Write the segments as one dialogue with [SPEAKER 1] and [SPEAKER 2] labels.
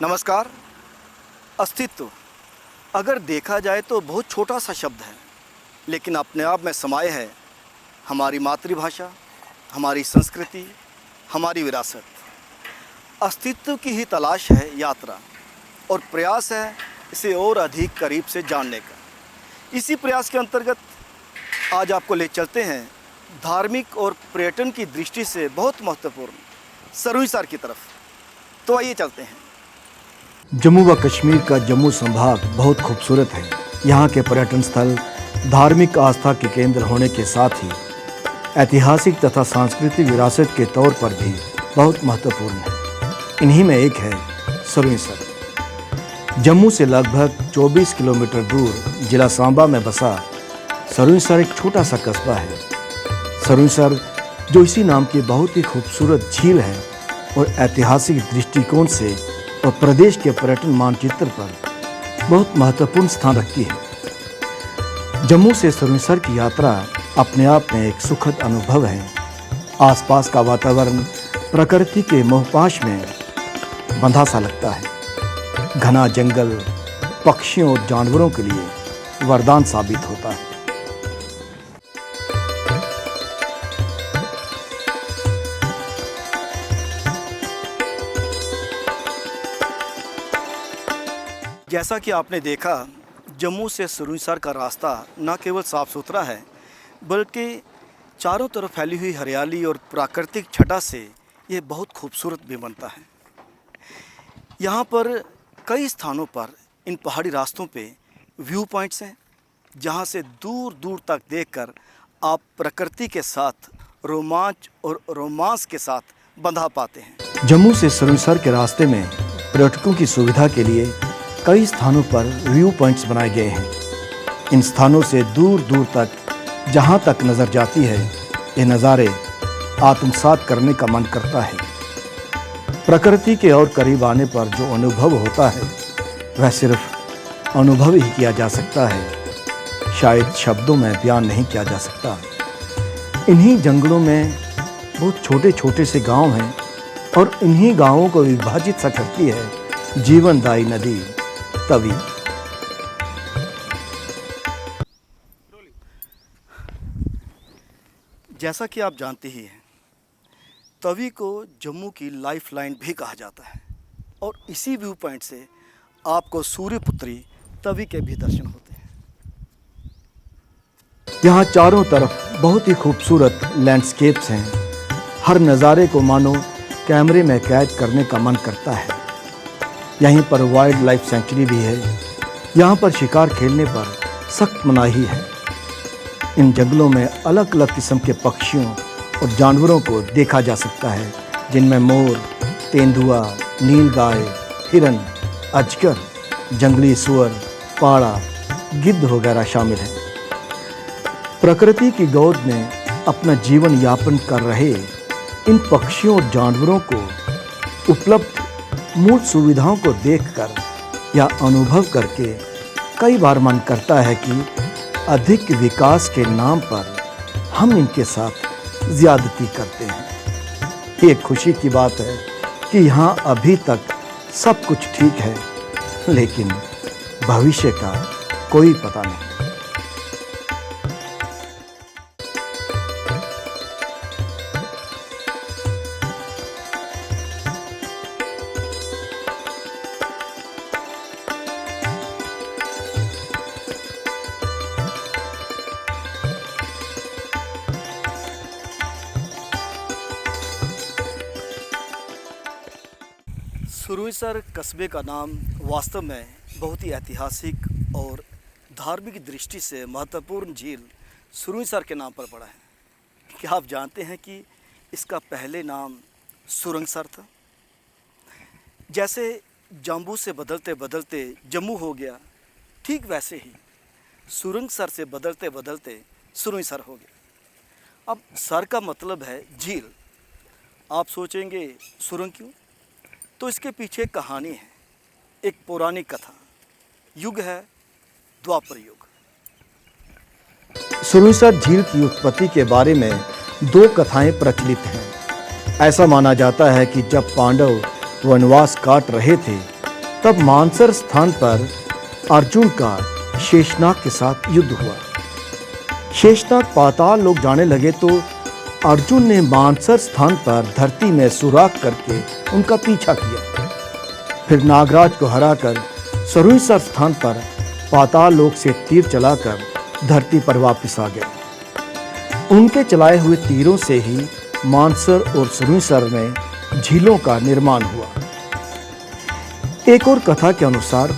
[SPEAKER 1] नमस्कार। अस्तित्व अगर देखा जाए तो बहुत छोटा सा शब्द है, लेकिन अपने आप में समाये है हमारी मातृभाषा, हमारी संस्कृति, हमारी विरासत। अस्तित्व की ही तलाश है यात्रा और प्रयास है इसे और अधिक करीब से जानने का। इसी प्रयास के अंतर्गत आज आपको ले चलते हैं धार्मिक और पर्यटन की दृष्टि से बहुत महत्वपूर्ण सरुईसर की तरफ। तो आइए चलते हैं।
[SPEAKER 2] जम्मू व कश्मीर का जम्मू संभाग बहुत खूबसूरत है। यहाँ के पर्यटन स्थल धार्मिक आस्था के केंद्र होने के साथ ही ऐतिहासिक तथा सांस्कृतिक विरासत के तौर पर भी बहुत महत्वपूर्ण है। इन्हीं में एक है सरुईसर। जम्मू से लगभग 24 किलोमीटर दूर जिला सांबा में बसा सरुईसर एक छोटा सा कस्बा है। सरुईसर जो इसी नाम की बहुत ही खूबसूरत झील है और ऐतिहासिक दृष्टिकोण से और प्रदेश के पर्यटन मानचित्र पर बहुत महत्वपूर्ण स्थान रखती है। जम्मू से सरुईसर की यात्रा अपने आप में एक सुखद अनुभव है। आसपास का वातावरण प्रकृति के मोहपाश में बंधा सा लगता है। घना जंगल पक्षियों और जानवरों के लिए वरदान साबित होता है।
[SPEAKER 1] जैसा कि आपने देखा, जम्मू से सरुईसर का रास्ता न केवल साफ़ सुथरा है, बल्कि चारों तरफ फैली हुई हरियाली और प्राकृतिक छटा से ये बहुत खूबसूरत भी बनता है। यहाँ पर कई स्थानों पर इन पहाड़ी रास्तों पे व्यू पॉइंट्स हैं, जहाँ से दूर दूर तक देखकर आप प्रकृति के साथ रोमांच और रोमांस के साथ बंधा पाते हैं।
[SPEAKER 2] जम्मू से सरुईसर के रास्ते में पर्यटकों की सुविधा के लिए कई स्थानों पर व्यू पॉइंट्स बनाए गए हैं। इन स्थानों से दूर दूर तक जहां तक नज़र जाती है, ये नज़ारे आत्मसात करने का मन करता है। प्रकृति के और करीब आने पर जो अनुभव होता है वह सिर्फ अनुभव ही किया जा सकता है, शायद शब्दों में बयान नहीं किया जा सकता। इन्हीं जंगलों में बहुत छोटे छोटे से गांव हैं और इन्हीं गांवों को विभाजित सा करती है जीवनदायी नदी तवी।
[SPEAKER 1] जैसा कि आप जानते ही हैं, तवी को जम्मू की लाइफलाइन भी कहा जाता है और इसी व्यू पॉइंट से आपको सूर्यपुत्री तवी के भी दर्शन होते हैं।
[SPEAKER 2] यहाँ चारों तरफ बहुत ही खूबसूरत लैंडस्केप्स हैं। हर नज़ारे को मानो कैमरे में कैद करने का मन करता है। यहीं पर वाइल्ड लाइफ सेंचुरी भी है। यहाँ पर शिकार खेलने पर सख्त मनाही है। इन जंगलों में अलग अलग किस्म के पक्षियों और जानवरों को देखा जा सकता है, जिनमें मोर, तेंदुआ, नीलगाय, हिरन, अजगर, जंगली सुअर, पाड़ा, गिद्ध वगैरह शामिल हैं। प्रकृति की गोद में अपना जीवन यापन कर रहे इन पक्षियों और जानवरों को उपलब्ध मूल सुविधाओं को देखकर या अनुभव करके कई बार मन करता है कि अधिक विकास के नाम पर हम इनके साथ ज़्यादती करते हैं। ये खुशी की बात है कि यहाँ अभी तक सब कुछ ठीक है, लेकिन भविष्य का कोई पता नहीं।
[SPEAKER 1] सरुईसर कस्बे का नाम वास्तव में बहुत ही ऐतिहासिक और धार्मिक दृष्टि से महत्वपूर्ण झील सरुईसर के नाम पर पड़ा है। क्या आप जानते हैं कि इसका पहले नाम सुरंगसर था? जैसे जाम्बू से बदलते बदलते जम्मू हो गया, ठीक वैसे ही सुरंगसर से बदलते बदलते सरुईसर हो गया। अब सर का मतलब है झील। आप सोचेंगे सुरंग क्यों? तो इसके पीछे एक कहानी है, एक पौराणिक कथा। युग है द्वापर युग।
[SPEAKER 2] सरुईसर झील की उत्पत्ति के बारे में दो कथाएं प्रचलित हैं। ऐसा माना जाता है कि जब पांडव वनवास काट रहे थे तब मानसर स्थान पर अर्जुन का शेषनाग के साथ युद्ध हुआ। शेषनाग पाताल लोक जाने लगे तो अर्जुन ने मानसर स्थान पर धरती में सुराख करके उनका पीछा किया। फिर नागराज को हराकर सरुईसर स्थान पर पाताल लोक से तीर चलाकर धरती पर वापस आ गए। उनके चलाए हुए तीरों से ही मानसर और सरुईसर में झीलों का निर्माण हुआ। एक और कथा के अनुसार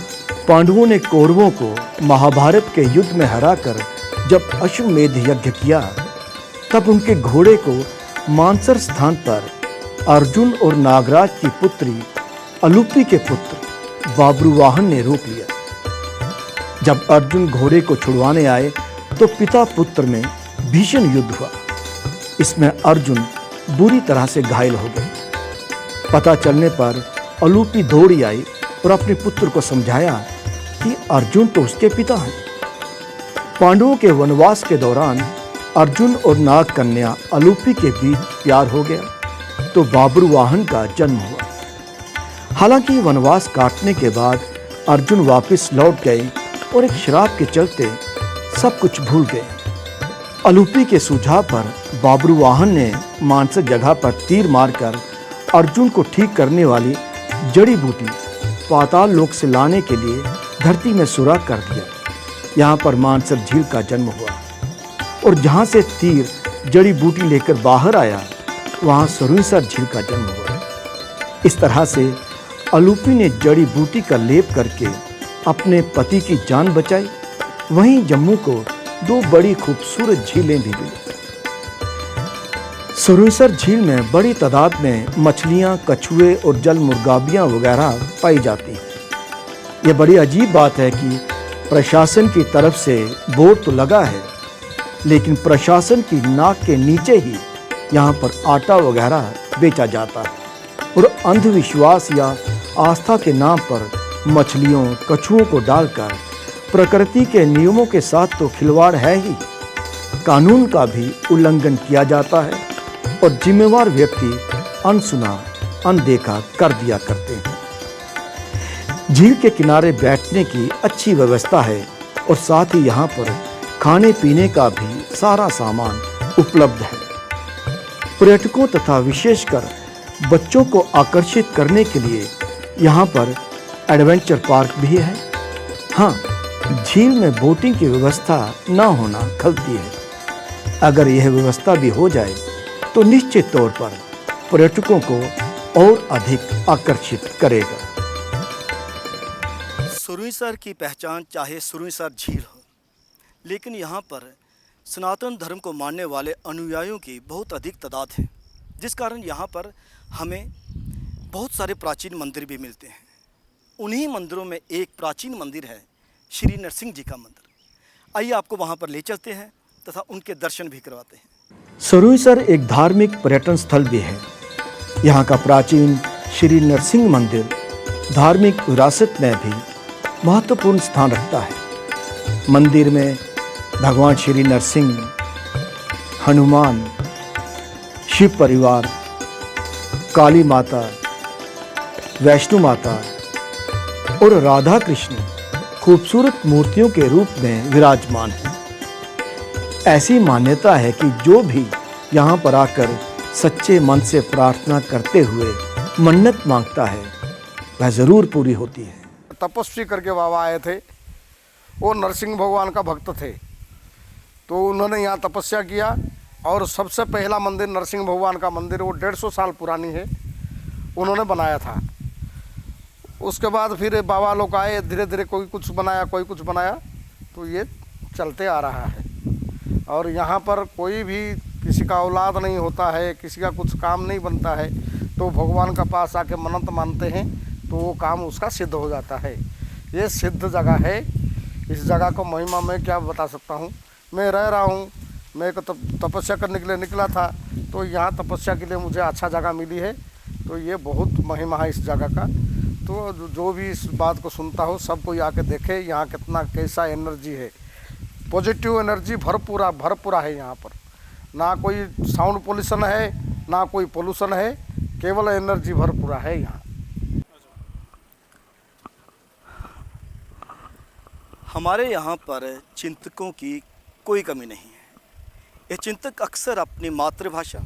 [SPEAKER 2] पांडवों ने कौरवों को महाभारत के युद्ध में हराकर जब अश्वमेध यज्ञ किया, तब उनके घोड़े को मानसर स्थान पर अर्जुन और नागराज की पुत्री अलूपी के पुत्र बाब्रुवाहन ने रोक लिया। जब अर्जुन घोड़े को छुड़वाने आए तो पिता पुत्र में भीषण युद्ध हुआ। इसमें अर्जुन बुरी तरह से घायल हो गए। पता चलने पर अलूपी दौड़ी आई और अपने पुत्र को समझाया कि अर्जुन तो उसके पिता हैं। पांडवों के वनवास के दौरान अर्जुन और नाग कन्या अलूपी के बीच प्यार हो गया तो बाब्रुवाहन का जन्म हुआ। हालांकि वनवास काटने के बाद अर्जुन वापस लौट गए और एक श्राप के चलते सब कुछ भूल गए। अलूपी के सुझाव पर बाब्रुवाहन ने मानसर जगह पर तीर मारकर अर्जुन को ठीक करने वाली जड़ी बूटी पाताल लोक से लाने के लिए धरती में सुराख कर दिया। यहाँ पर मानसर झील का जन्म हुआ और जहाँ से तीर जड़ी बूटी लेकर बाहर आया, वहाँ सरुईसर झील का जन्म हुआ। इस तरह से अलूपी ने जड़ी बूटी का लेप करके अपने पति की जान बचाई। वहीं जम्मू को 2 बड़ी खूबसूरत झीलें भी मिली। सरुईसर झील में बड़ी तादाद में मछलियां, कछुए और जल मुर्गाबियां वगैरह पाई जाती हैं। यह बड़ी अजीब बात है कि प्रशासन की तरफ से बोर्ड तो लगा है, लेकिन प्रशासन की नाक के नीचे ही यहाँ पर आटा वगैरह बेचा जाता है और अंधविश्वास या आस्था के नाम पर मछलियों, कछुओं को डालकर प्रकृति के नियमों के साथ तो खिलवाड़ है ही, कानून का भी उल्लंघन किया जाता है और जिम्मेवार व्यक्ति अनसुना, अनदेखा कर दिया करते हैं। झील के किनारे बैठने की अच्छी व्यवस्था है और साथ ही यहाँ पर खाने पीने का भी सारा सामान उपलब्ध है। पर्यटकों तथा विशेषकर बच्चों को आकर्षित करने के लिए यहाँ पर एडवेंचर पार्क भी है। हाँ, झील में बोटिंग की व्यवस्था न होना खलती है। अगर यह व्यवस्था भी हो जाए तो निश्चित तौर पर पर्यटकों को और अधिक आकर्षित करेगा।
[SPEAKER 1] सरुईसर की पहचान चाहे सरुईसर झील हो, लेकिन यहाँ पर सनातन धर्म को मानने वाले अनुयायियों की बहुत अधिक तादाद है, जिस कारण यहाँ पर हमें बहुत सारे प्राचीन मंदिर भी मिलते हैं। उन्हीं मंदिरों में एक प्राचीन मंदिर है श्री नरसिंह जी का मंदिर। आइए आपको वहाँ पर ले चलते हैं तथा उनके दर्शन भी करवाते हैं।
[SPEAKER 2] सरुईसर एक धार्मिक पर्यटन स्थल भी है। यहाँ का प्राचीन श्री नरसिंह मंदिर धार्मिक विरासत में भी महत्वपूर्ण स्थान रखता है। मंदिर में भगवान श्री नरसिंह, हनुमान, शिव परिवार, काली माता, वैष्णो माता और राधा कृष्ण खूबसूरत मूर्तियों के रूप में विराजमान है। ऐसी मान्यता है कि जो भी यहाँ पर आकर सच्चे मन से प्रार्थना करते हुए मन्नत मांगता है, वह जरूर पूरी होती है।
[SPEAKER 3] तपस्वी करके बाबा आए थे, वो नरसिंह भगवान का भक्त थे, तो उन्होंने यहाँ तपस्या किया और सबसे पहला मंदिर नरसिंह भगवान का मंदिर, वो 150 साल पुरानी है, उन्होंने बनाया था। उसके बाद फिर बाबा लोग आए, धीरे धीरे कोई कुछ बनाया, कोई कुछ बनाया, तो ये चलते आ रहा है। और यहाँ पर कोई भी किसी का औलाद नहीं होता है, किसी का कुछ काम नहीं बनता है, तो भगवान का पास आके मन्नत मानते हैं तो वो काम उसका सिद्ध हो जाता है। ये सिद्ध जगह है। इस जगह को महिमा मैं क्या बता सकता हूँ। मैं रह रहा हूँ, मैं एक तपस्या करने के लिए निकला था, तो यहाँ तपस्या के लिए मुझे अच्छा जगह मिली है, तो ये बहुत महिमा है इस जगह का। तो जो भी इस बात को सुनता हो, सब कोई आके देखे यहाँ कितना कैसा एनर्जी है, पॉजिटिव एनर्जी भरपूरा है यहाँ पर। ना कोई साउंड पोल्यूशन है, ना कोई पोल्यूशन है, केवल एनर्जी भरपूरा है यहाँ।
[SPEAKER 1] हमारे यहाँ पर चिंतकों की कोई कमी नहीं है। ये चिंतक अक्सर अपनी मातृभाषा,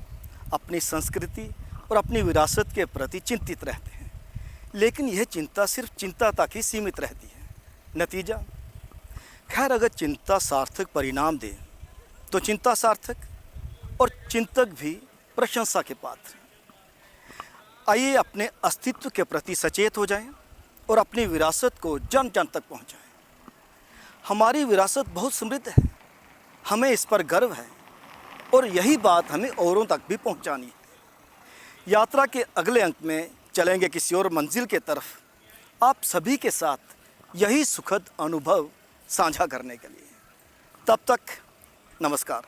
[SPEAKER 1] अपनी संस्कृति और अपनी विरासत के प्रति चिंतित रहते हैं, लेकिन यह चिंता सिर्फ चिंता तक ही सीमित रहती है। नतीजा, खैर, अगर चिंता सार्थक परिणाम दे तो चिंता सार्थक और चिंतक भी प्रशंसा के पात्र। आइए अपने अस्तित्व के प्रति सचेत हो जाएं और अपनी विरासत को जन जन तक पहुंचाएं। हमारी विरासत बहुत समृद्ध है, हमें इस पर गर्व है और यही बात हमें औरों तक भी पहुंचानी है। यात्रा के अगले अंक में चलेंगे किसी और मंजिल के तरफ, आप सभी के साथ यही सुखद अनुभव साझा करने के लिए। तब तक नमस्कार।